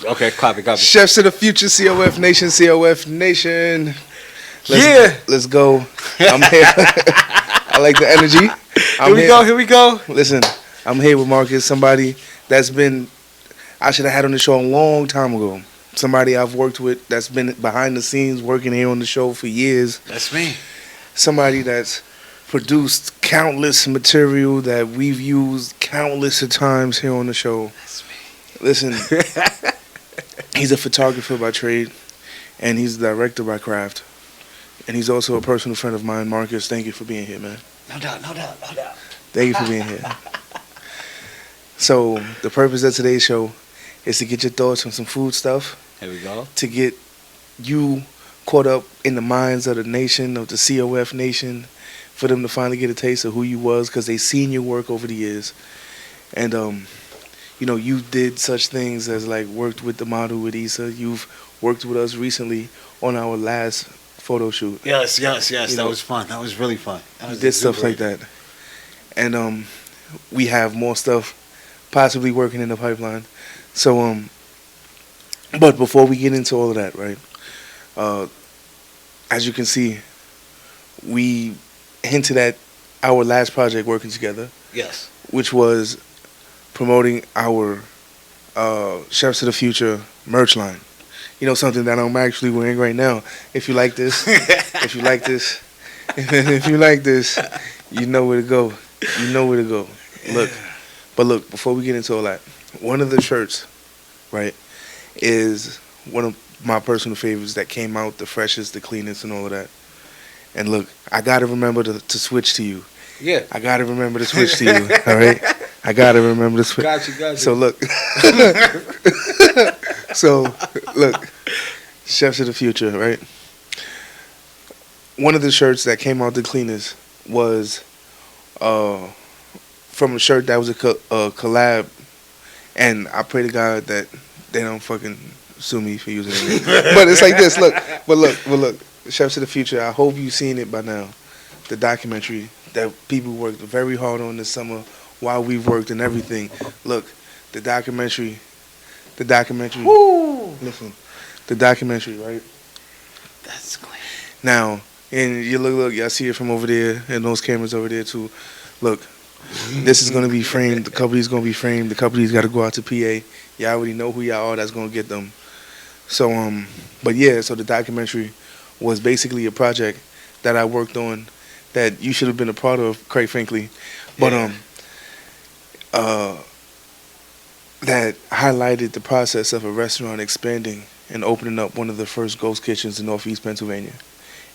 Okay, copy. Chefs of the future, COF Nation, COF Nation. Let's go. I'm here. I like the energy. Here we go. Listen, I'm here with Marcus, somebody that's been, I should have had on the show a long time ago. Somebody I've worked with that's been behind the scenes working here on the show for years. That's me. Somebody that's produced countless material that we've used countless of times here on the show. That's me. Listen, he's a photographer by trade, and he's a director by craft. And he's also a personal friend of mine. Marcus, thank you for being here, man. No doubt. Thank you for being here. So, the purpose of today's show is to get your thoughts on some food stuff. Here we go. To get you caught up in the minds of the nation, of the COF nation, for them to finally get a taste of who you was, because they seen your work over the years. And, you did such things as, like, worked with the model with Issa. You've worked with us recently on our last photo shoot. Yes. That was fun. That was really fun. You did stuff like that. And we have more stuff possibly working in the pipeline. So, but before we get into all of that, right, as you can see, we hinted at our last project working together. Yes. Which was promoting our Chefs of the Future merch line. You know, something that I'm actually wearing right now. If you like this, if you like this, you know where to go. Look, before we get into all that, one of the shirts, right, is one of my personal favorites that came out the freshest, the cleanest, and all of that. And look, I gotta remember to switch to you. Yeah. I gotta remember to switch to you. All right. I gotta remember to switch. Got you. So look. Chefs of the Future, right? One of the shirts that came out the cleanest was from a shirt that was a collab, and I pray to God that they don't fucking sue me for using it. But it's like this. Look, Chefs of the Future. I hope you've seen it by now. The documentary that people worked very hard on this summer while we've worked and everything. Look, the documentary. Woo! Listen, the documentary, right? That's clean. Now, and you look, y'all see it from over there, and those cameras over there too. Look, this is gonna be framed. The company's gonna be framed. The company's got to go out to PA. Y'all already know who y'all are. That's gonna get them. So but yeah, so the documentary was basically a project that I worked on that you should have been a part of, quite frankly. But that highlighted the process of a restaurant expanding and opening up one of the first ghost kitchens in Northeast Pennsylvania.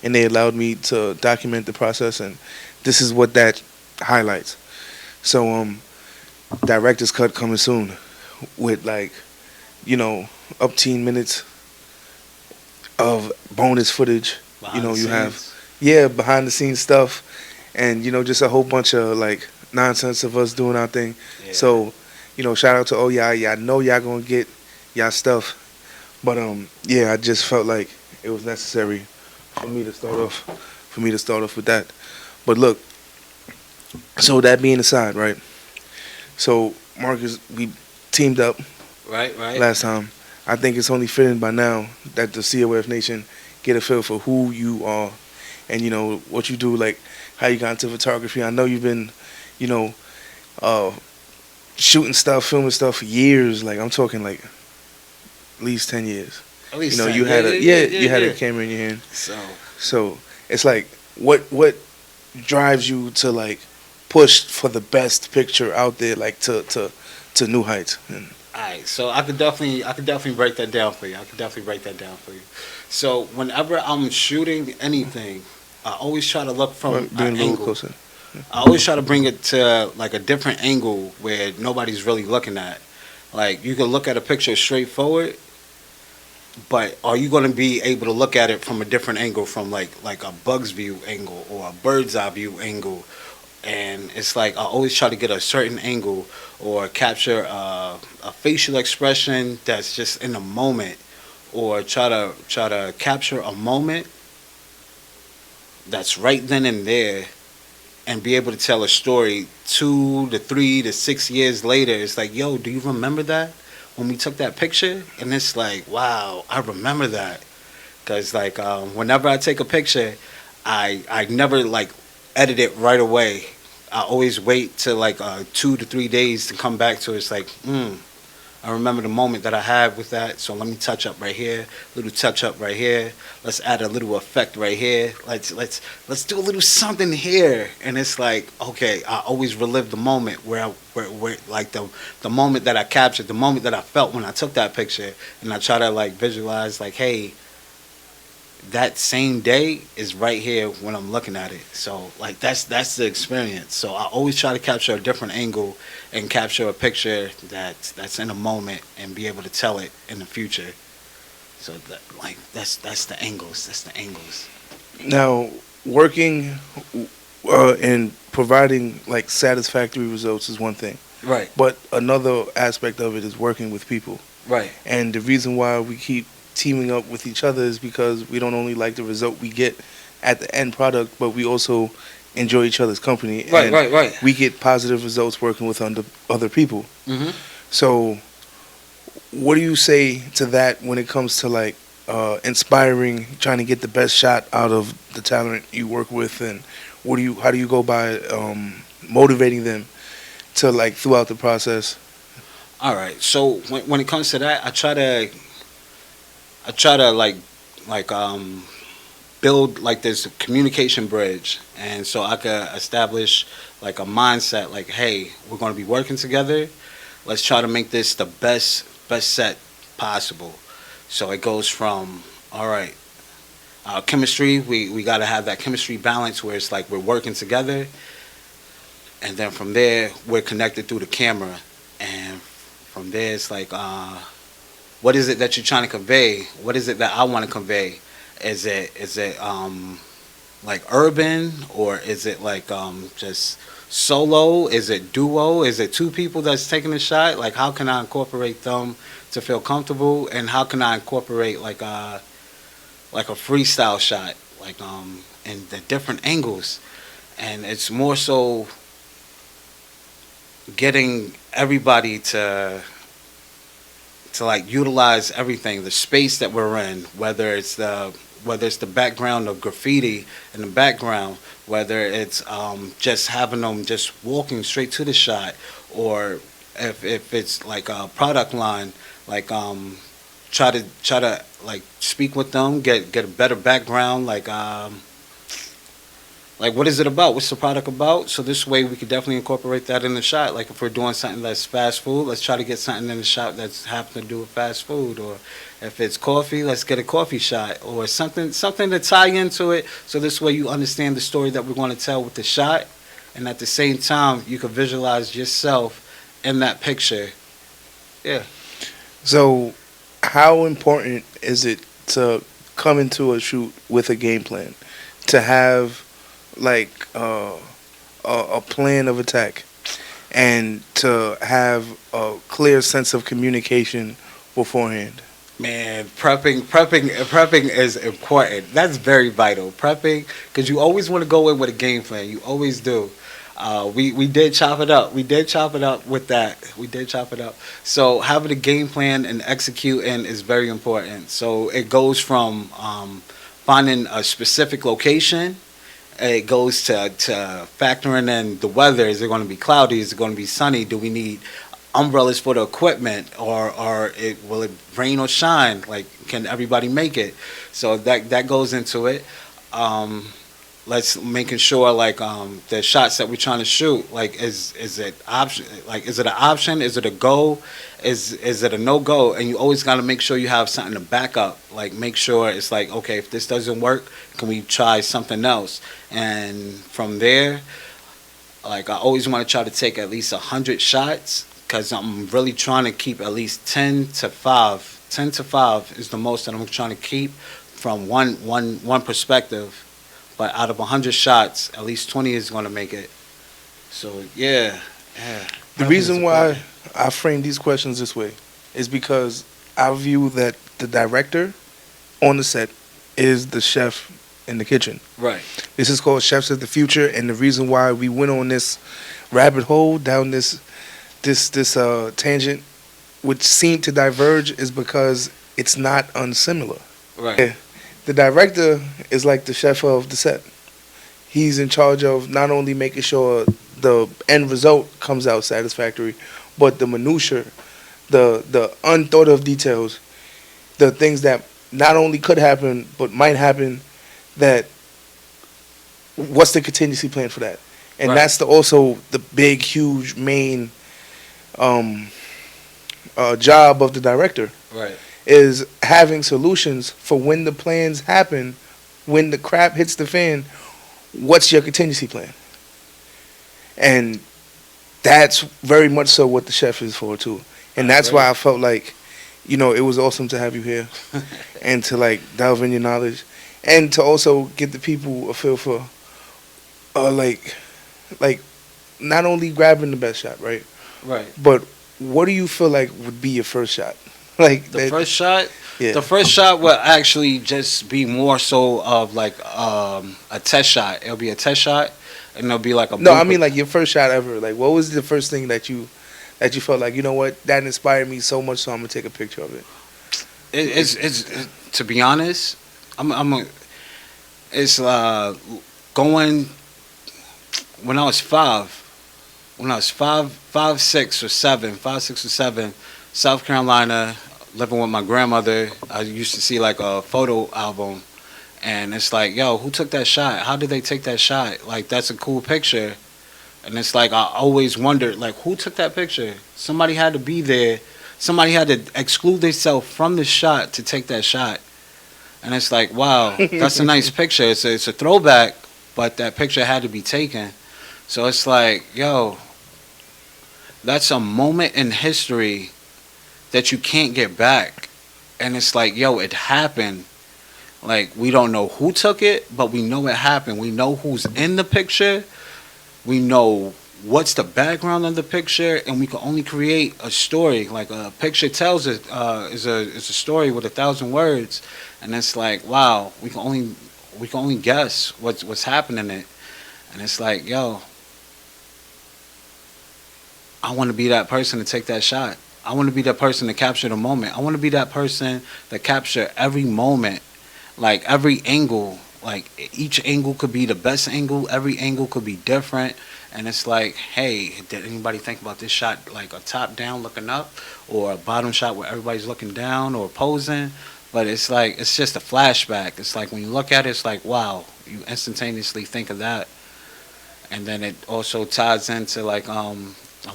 And they allowed me to document the process, and this is what that highlights. So, director's cut coming soon with, like, up 10 minutes of bonus footage. You have, behind the scenes stuff, and, just a whole bunch of, like, nonsense of us doing our thing. Yeah. So, shout out to y'all. I know y'all gonna get y'all stuff. But, I just felt like it was necessary for me to start off with that. But look, so that being aside, right? So, Marcus, we teamed up right last time. I think it's only fitting by now that the COF Nation get a feel for who you are and, what you do, like how you got into photography. I know you've been, shooting stuff, filming stuff for years. Like, I'm talking like at least 10 years. At least you had a camera in your hand. So it's like, what drives you to, like, push for the best picture out there, like to new heights? And Alright, so I could definitely break that down for you. So whenever I'm shooting anything, I always try to look from an angle. Closer. I always try to bring it to, like, a different angle where nobody's really looking at. Like, you can look at a picture straight forward, but are you going to be able to look at it from a different angle, from like a bug's view angle or a bird's eye view angle? And it's like I always try to get a certain angle or capture a facial expression that's just in the moment, or try to capture a moment that's right then and there, and be able to tell a story 2 to 3 to 6 years later. It's like, yo, do you remember that? when we took that picture, and it's like, wow, I remember that. Because, like, whenever I take a picture, I never, like, edit it right away. I always wait till, like, 2 to 3 days to come back to it. It's like, I remember the moment that I had with that, so let me touch up right here, little touch up right here. Let's add a little effect right here. Let's do a little something here, and it's like, okay, I always relive the moment where like the moment that I captured, the moment that I felt when I took that picture, and I try to like visualize like, hey, that same day is right here when I'm looking at it. So like that's the experience. So I always try to capture a different angle and capture a picture that's in a moment and be able to tell it in the future. So that, like that's the angles. That's the angles. Now, working and providing like satisfactory results is one thing, Right. but another aspect of it is working with people. Right. And the reason why we keep teaming up with each other is because we don't only like the result we get at the end product, but we also enjoy each other's company. Right. And Right. we get positive results working with other people. Mhm. So, what do you say to that when it comes to like inspiring, trying to get the best shot out of the talent you work with, and how do you go by motivating them to like throughout the process? All right. So when it comes to that, I try to build like this communication bridge, and so I could establish like a mindset like, hey, we're going to be working together. Let's try to make this the best set possible. So it goes from, all right, chemistry, we got to have that chemistry balance where it's like we're working together, and then from there we're connected through the camera, and from there it's like, what is it that you're trying to convey? What is it that I want to convey? Is it like urban, or is it like just solo? Is it duo? Is it two people that's taking a shot? Like, how can I incorporate them to feel comfortable, and how can I incorporate like a freestyle shot, like and the different angles, and it's more so getting everybody to like utilize everything, the space that we're in, whether it's the background of graffiti in the background, whether it's just having them just walking straight to the shot, or if it's like a product line, like try to like speak with them, get a better background, like what is it about? What's the product about? So this way we could definitely incorporate that in the shot. Like if we're doing something that's fast food, let's try to get something in the shot that's happen to do with fast food. Or if it's coffee, let's get a coffee shot or something to tie into it. So this way you understand the story that we're going to tell with the shot, and at the same time you can visualize yourself in that picture. Yeah. So, how important is it to come into a shoot with a game plan, to have like a plan of attack, and to have a clear sense of communication beforehand? Man, prepping is important. That's very vital. Prepping, because you always want to go in with a game plan. You always do. We did chop it up. We did chop it up with that. We did chop it up. So having a game plan and executing is very important. So it goes from finding a specific location. It goes to factoring in the weather. Is it going to be cloudy? Is it going to be sunny? Do we need umbrellas for the equipment, or will it rain or shine? Like, can everybody make it? So that goes into it. Let's making sure like the shots that we're trying to shoot, like is it option, like is it an option? Is it a go? Is it a no go? And you always got to make sure you have something to back up. Like make sure it's like, okay, if this doesn't work, can we try something else? And from there, like I always want to try to take at least 100 shots, because I'm really trying to keep at least 10 to 5. 10 to 5 is the most that I'm trying to keep from one perspective. But out of 100 shots, at least 20 is going to make it. So, yeah. The reason why I frame these questions this way is because I view that the director on the set is the chef in the kitchen. Right. This is called Chefs of the Future, and the reason why we went on this rabbit hole down this tangent which seem to diverge is because it's not unsimilar. Right. Yeah. The director is like the chef of the set. He's in charge of not only making sure the end result comes out satisfactory, but the minutia, the unthought of details, the things that not only could happen but might happen. That what's the contingency plan for that? And Right. that's also the big, huge, main job of the director Right. is having solutions for when the plans happen, when the crap hits the fan. What's your contingency plan? And that's very much so what the chef is for too. And that's why I felt like, it was awesome to have you here and to like delve in your knowledge and to also get the people a feel for like not only grabbing the best shot, right? Right. But what do you feel like would be your first shot? Like The first shot. Yeah. The first shot will actually just be more so of like a test shot. It'll be a test shot, and it'll be like a. No, I mean like your first shot ever. Like, what was the first thing that you felt like, you know what, that inspired me so much, so I'm gonna take a picture of it. It's to be honest, it's going when I was five, 6 or 7, South Carolina, living with my grandmother. I used to see like a photo album, and it's like, yo, who took that shot? How did they take that shot? Like, that's a cool picture. And it's like, I always wondered, like, who took that picture? Somebody had to be there. Somebody had to exclude themselves from the shot to take that shot. And it's like, wow, that's a nice picture. It's a throwback, but that picture had to be taken. So it's like, yo, that's a moment in history that you can't get back. And it's like, yo, it happened. Like, we don't know who took it, but we know it happened. We know who's in the picture. We know what's the background of the picture, and we can only create a story. Like, a picture tells it is a story with 1,000 words, and it's like, wow, we can only guess what's happening in it. And it's like, yo, I want to be that person to take that shot. I want to be that person to capture the moment. I want to be that person that capture every moment, like every angle. Like, each angle could be the best angle. Every angle could be different. And it's like, hey, did anybody think about this shot, like a top down looking up, or a bottom shot where everybody's looking down or posing? But it's like, it's just a flashback. It's like, when you look at it, it's like, wow, you instantaneously think of that. And then it also ties into like, I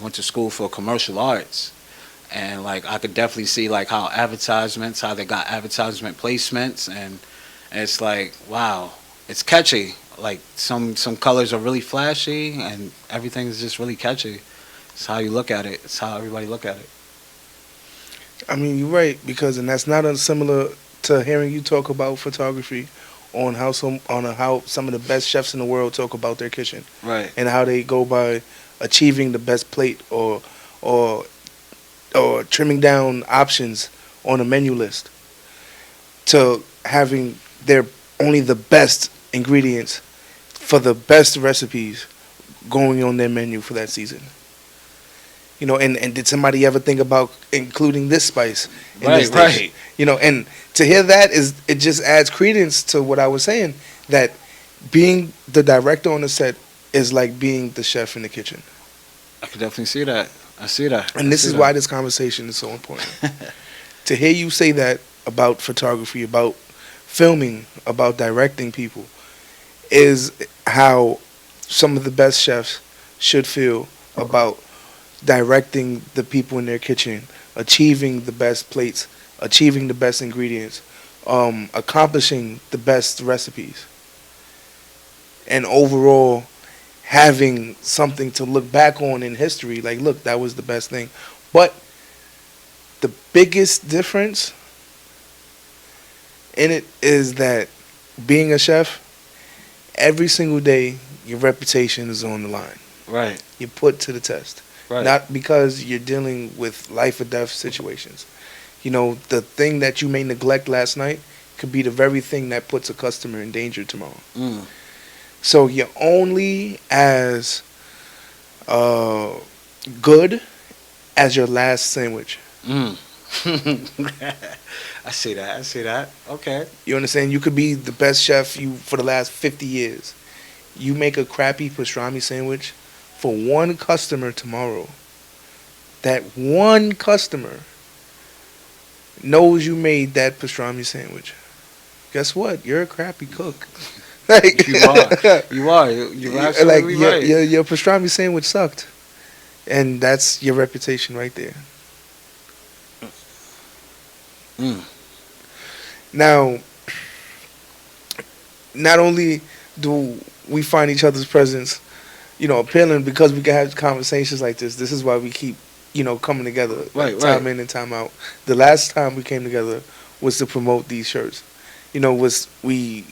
went to school for commercial arts. And like, I could definitely see like how they got advertisement placements, and it's like, wow, it's catchy. Like, some colors are really flashy, and everything is just really catchy. It's how you look at it. It's how everybody look at it. I mean, you're right, because and that's not unsimilar to hearing you talk about photography on how some of the best chefs in the world talk about their kitchen, Right. and how they go by achieving the best plate or trimming down options on a menu list to having their only the best ingredients for the best recipes going on their menu for that season. And did somebody ever think about including this spice in this dish? Right. And to hear that it just adds credence to what I was saying, that being the director on the set is like being the chef in the kitchen. I could definitely see that. I see that. And this is why this conversation is so important. To hear you say that about photography, about filming, about directing people, is how some of the best chefs should feel about directing the people in their kitchen, achieving the best plates, achieving the best ingredients, accomplishing the best recipes, and overall having something to look back on in history. Like, look, that was the best thing. But the biggest difference in it is that being a chef, every single day, your reputation is on the line. Right. You're put to the test. Right. Not because you're dealing with life or death situations. The thing that you may neglect last night could be the very thing that puts a customer in danger tomorrow. Mm. So you're only as good as your last sandwich. Mm. I see that. I see that. Okay. You understand? You could be the best chef you for the last 50 years. You make a crappy pastrami sandwich for one customer tomorrow. That one customer knows you made that pastrami sandwich. Guess what? You're a crappy cook. Like, You are. You are. You're absolutely like right. your pastrami sandwich sucked, and that's your reputation right there. Mm. Now, not only do we find each other's presence, appealing because we can have conversations like this. This is why we keep, coming together, Right, time right. in and time out. The last time we came together was to promote these shirts. Was we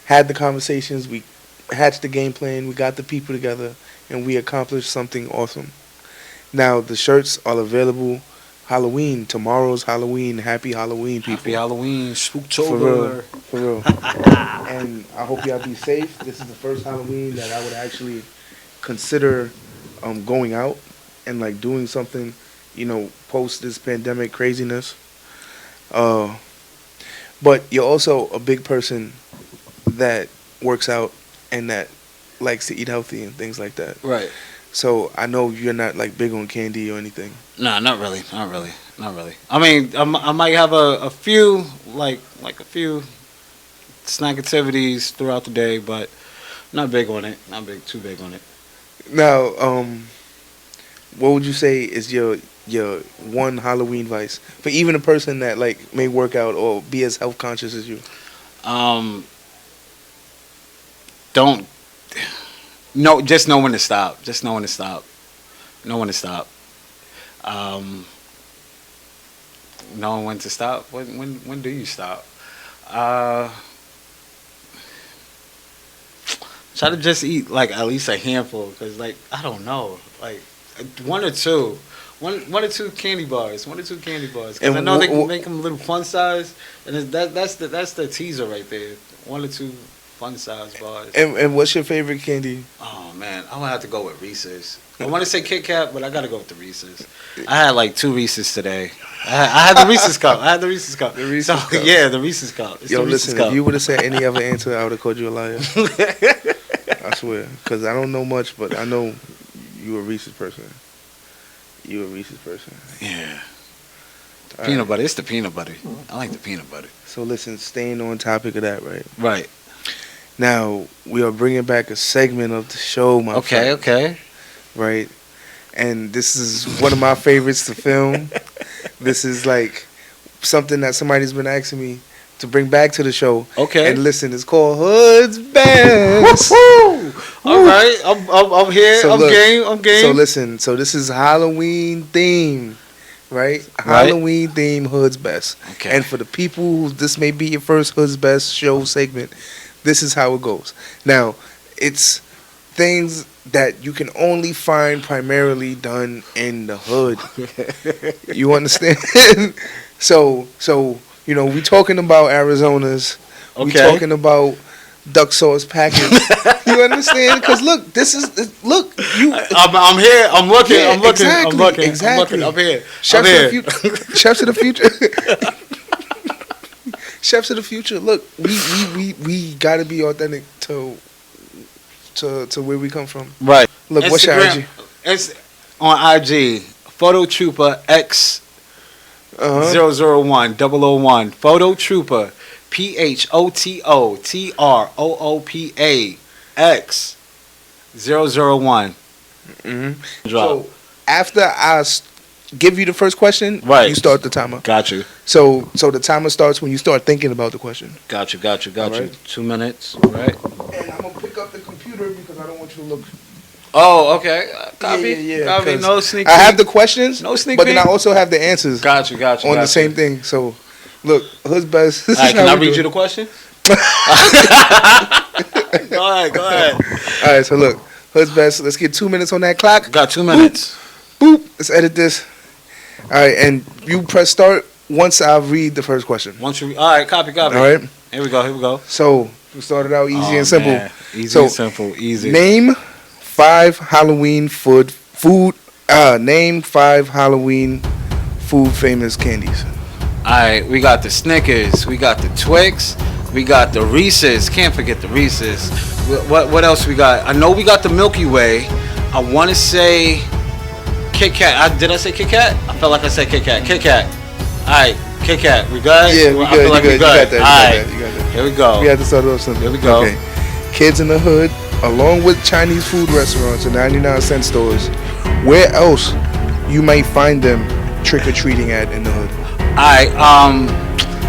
had the conversations, we hatched the game plan, we got the people together, and we accomplished something awesome. Now the shirts are available. Halloween. Tomorrow's Halloween. Happy Halloween, people. Happy Halloween, For real. Spooktober. For real. And I hope y'all be safe. This is the first Halloween that I would actually consider going out and like doing something, post this pandemic craziness. But you're also a big person that works out and that likes to eat healthy and things like that. Right. So I know you're not like big on candy or anything. Nah, not really. Not really. Not really. I mean, I might have a few like a few snack activities throughout the day, but not big on it. Not too big on it. Now, what would you say is your one Halloween vice for even a person that like may work out or be as health conscious as you? Don't. No, just know when to stop. Just know when to stop. Know when to stop. Knowing when to stop. When do you stop? Try to just eat like at least a handful, cause like I don't know, like one or two, one or two candy bars, 'cause And I know they can make them a little fun size, and that's the teaser right there. One or two fun size bars. And what's your favorite candy? Oh man, I'm gonna have to go with Reese's. I want to say Kit Kat, but I gotta go with the Reese's. I had like 2 Reese's today. I had the Reese's cup. The Reese's cup. Yeah, the Reese's cup. It's Yo, the Reese's listen, cup. if you would have said any other answer, I would have called you a liar. I swear, because I don't know much, but I know you a Reese's person. You a Reese's person. Yeah. All Peanut right. butter. It's the peanut butter. I like the peanut butter. So listen, staying on topic of that, right? Right. Now we are bringing back a segment of the show, my friend. Okay. Right? And this is one of my favorites to film. This is like something that somebody's been asking me to bring back to the show. Okay. And listen, it's called Hood's Best. Woo-hoo! All right. I'm here. So I'm look, game. I'm game. So listen, so this is Halloween theme, right? Halloween theme Hood's Best. Okay. And for the people who this may be your first Hood's Best show segment, this is how it goes. Now, it's things that you can only find primarily done in the hood. You understand? So we talking about Arizona's. We Okay. talking about duck sauce packets. You understand? Because look, you. I'm here. I'm looking. Yeah, I'm looking. exactly, I'm looking. exactly. I'm here. Chefs I'm of here. the future. Chefs of the future. Chefs of the future. Look, we gotta be authentic to where we come from. Right. Look, what's your Instagram. IG? It's on IG. Photo Trooper X Uh-huh. 001 001. Photo Trooper PHOTOTROOPA X 001. Mm-hmm. Drop. So after I give you the first question, Right. you start the timer. Got you. So the timer starts when you start thinking about the question. Got you. All you. right. 2 minutes. All right. And I'm gonna pick up the computer because I don't want you to look. Oh, okay. Copy. Yeah, Copy. 'cause No sneak I have peek. the questions, No sneak but then I peek. also have the answers Got you. on the same thing. So, look, Hood's Best. This All right, is can how I we read do you it. the question? Go ahead. All right, so look, Hood's Best. Let's get 2 minutes on that clock. Got 2 minutes. Boop. Let's edit this. All right, and you press start once I read the first question. Once you, all right, copy. All right. Here we go. So we started out easy Oh, and simple. man. Easy So, and simple. Easy. Name 5 Halloween food. Name 5 Halloween food famous candies. Alright, we got the Snickers, we got the Twix, we got the Reese's. Can't forget the Reese's. What else we got? I know we got the Milky Way. I want to say Kit Kat. Did I say Kit Kat? I felt like I said Kit Kat. Kit Kat. Alright, Kit Kat. We good? Yeah, we good. I feel like we good. Alright, here we go. We have to start off something. Here we go. Okay. Kids in the hood, along with Chinese food restaurants and 99-cent stores, where else you might find them trick-or-treating at in the hood? Alright,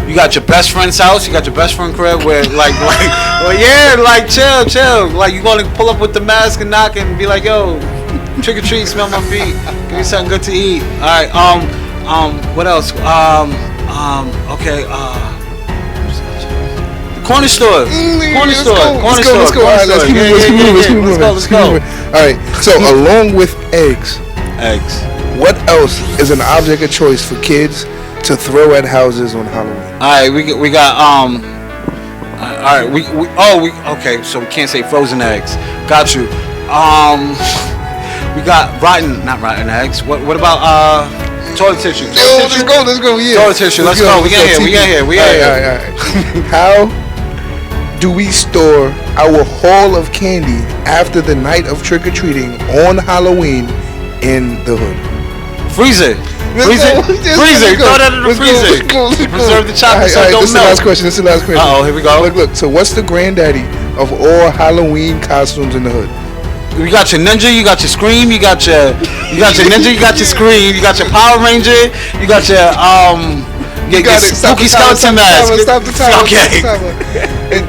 you got your best friend's house, you got your best friend crib where well yeah, like chill. Like you gonna pull up with the mask and knock and be like, yo, trick or treat, smell my feet, give me something good to eat. Alright, what else? Okay, corner store. Let's go. Alright, let's keep moving. Alright, so along with eggs, what else is an object of choice for kids to throw at houses on Halloween? Alright, we got alright, okay, so we can't say frozen eggs. Got you. We got not rotten eggs. What about toilet tissue? Let's go. Yeah. Toilet tissue. Let's go. We got here. Alright. How do we store our haul of candy after the night of trick or treating on Halloween in the hood? Freezer. Throw that in the freezer. Preserve the chocolate so it don't melt. This is the last question. Uh-oh, here we go. Look. So what's the granddaddy of all Halloween costumes in the hood? You got your ninja, you got your scream, you got your ninja, you got your scream, you got your Power Ranger, you got your spooky skeleton mask. Stop the timer. Okay.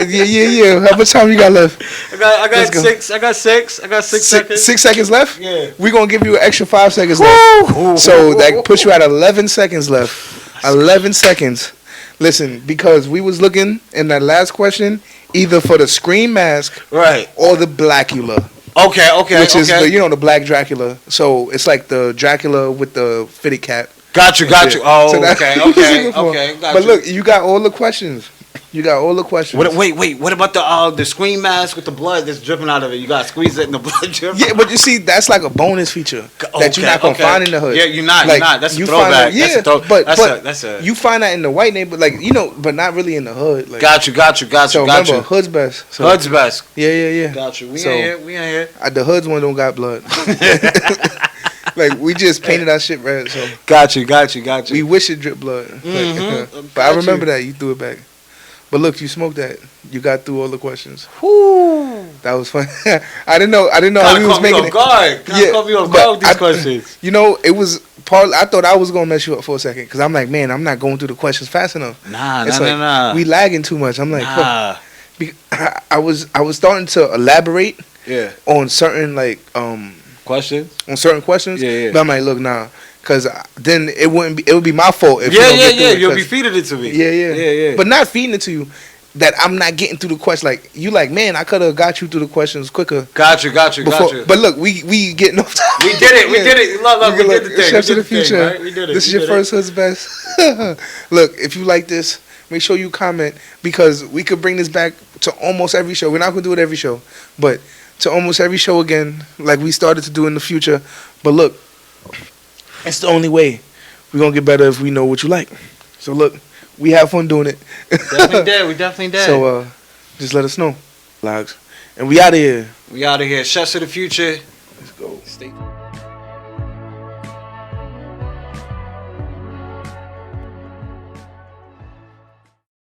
Yeah. How much time you got left? I got 6. I got 6 seconds. 6 seconds left? Yeah. We're going to give you an extra 5 seconds left. So that puts you at 11 seconds left. 11 seconds. Listen, because we was looking in that last question either for the Scream mask or the Blackula. Okay. Which is the black Dracula. So it's like the Dracula with the fitted cap. Got you. Oh, so okay. Got but look, you got all the questions. Wait. What about the Scream mask with the blood that's dripping out of it? You gotta squeeze it and the blood dripping. Yeah, but you see, that's like a bonus feature that you're not gonna find in the hood. Yeah, you're not. That's a throwback. But you find that in the white neighborhood, but not really in the hood. Like, got you. So remember, hood's best. So, hood's best. Yeah. Got you. We ain't here. The hood's one don't got blood. Like we just painted our shit red. So got you. We wish it dripped blood. But I remember that you threw it back. But look, you smoked that. You got through all the questions. Whoo! That was fun. I didn't know how he was making it. Caught me off guard with these questions. It was part. I thought I was gonna mess you up for a second because I'm like, man, I'm not going through the questions fast enough. Nah. We lagging too much. I'm like, I was starting to elaborate. Yeah. On certain questions. On certain questions. Yeah. But I'm like, look now. Cause then it would be my fault if you'll be feeding it to me. Yeah. But not feeding it to you, that I'm not getting through the question. Like you, man, I could have got you through the questions quicker. Got you. But look, we getting off. We did it. Look, we did the thing. Steps to the future. Right? We did it. This is your first Hood's Best. Look, if you like this, make sure you comment because we could bring this back to almost every show. We're not gonna do it every show, but to almost every show again, like we started to do in the future. But look. It's the only way we're going to get better if we know what you like. So, look, we have fun doing it. We definitely did. So, just let us know. Logs. And we out of here. Chefs of the future. Let's go. Stay